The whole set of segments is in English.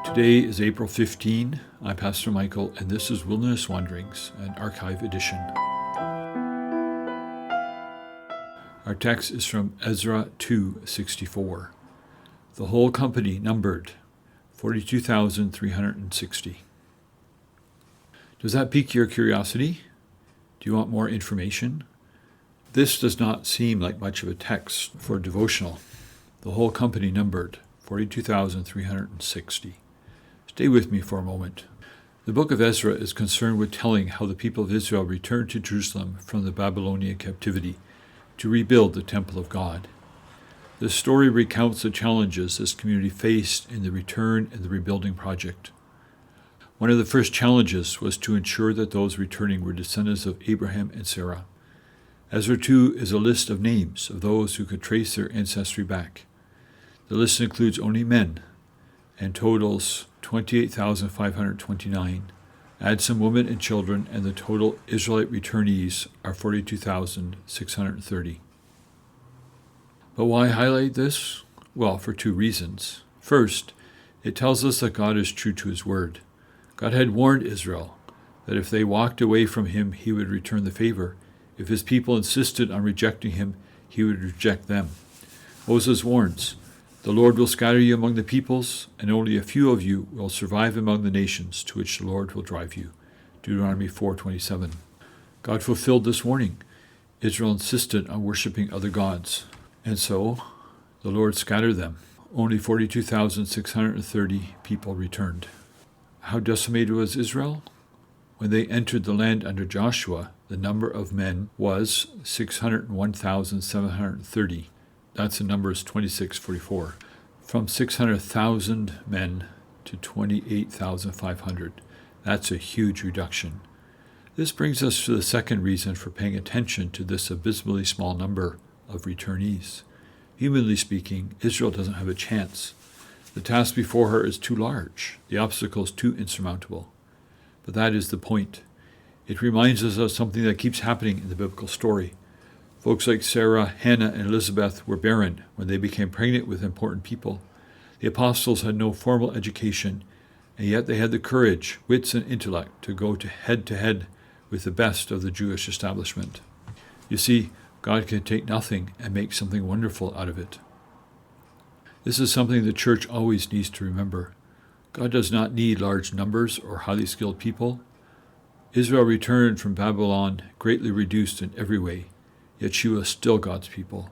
Today is April 15. I'm Pastor Michael, and this is Wilderness Wanderings, an archive edition. Our text is from Ezra 2:64. The whole company numbered 42,360. Does that pique your curiosity? Do you want more information? This does not seem like much of a text for a devotional. The whole company numbered 42,360. Stay with me for a moment. The book of Ezra is concerned with telling how the people of Israel returned to Jerusalem from the Babylonian captivity to rebuild the temple of God. The story recounts the challenges this community faced in the return and the rebuilding project. One of the first challenges was to ensure that those returning were descendants of Abraham and Sarah. Ezra 2 is a list of names of those who could trace their ancestry back. The list includes only men and totals 28,529. Add some women and children, and the total Israelite returnees are 42,630. But why highlight this? Well, for two reasons. First, it tells us that God is true to his word. God had warned Israel that if they walked away from him, he would return the favor. If his people insisted on rejecting him, he would reject them. Moses warns, "The Lord will scatter you among the peoples, and only a few of you will survive among the nations to which the Lord will drive you." Deuteronomy 4:27. God fulfilled this warning. Israel insisted on worshiping other gods, and so the Lord scattered them. Only 42,630 people returned. How decimated was Israel? When they entered the land under Joshua, the number of men was 601,730. That's in Numbers 26:44. From 600,000 men to 28,500. That's a huge reduction. This brings us to the second reason for paying attention to this abysmally small number of returnees. Humanly speaking, Israel doesn't have a chance. The task before her is too large, the obstacles too insurmountable. But that is the point. It reminds us of something that keeps happening in the biblical story. Folks like Sarah, Hannah, and Elizabeth were barren when they became pregnant with important people. The apostles had no formal education, and yet they had the courage, wits, and intellect to go to head with the best of the Jewish establishment. You see, God can take nothing and make something wonderful out of it. This is something the church always needs to remember. God does not need large numbers or highly skilled people. Israel returned from Babylon greatly reduced in every way, yet she was still God's people.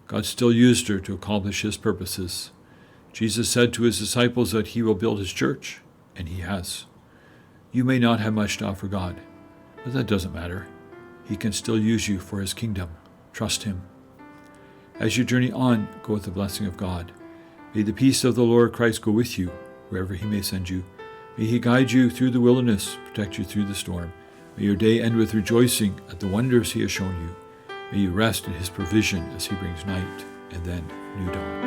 God still used her to accomplish his purposes. Jesus said to his disciples that he will build his church, and he has. You may not have much to offer God, but that doesn't matter. He can still use you for his kingdom. Trust him. As you journey on, go with the blessing of God. May the peace of the Lord Christ go with you, wherever he may send you. May he guide you through the wilderness, protect you through the storm. May your day end with rejoicing at the wonders he has shown you. May you rest in his provision as he brings night and then new dawn.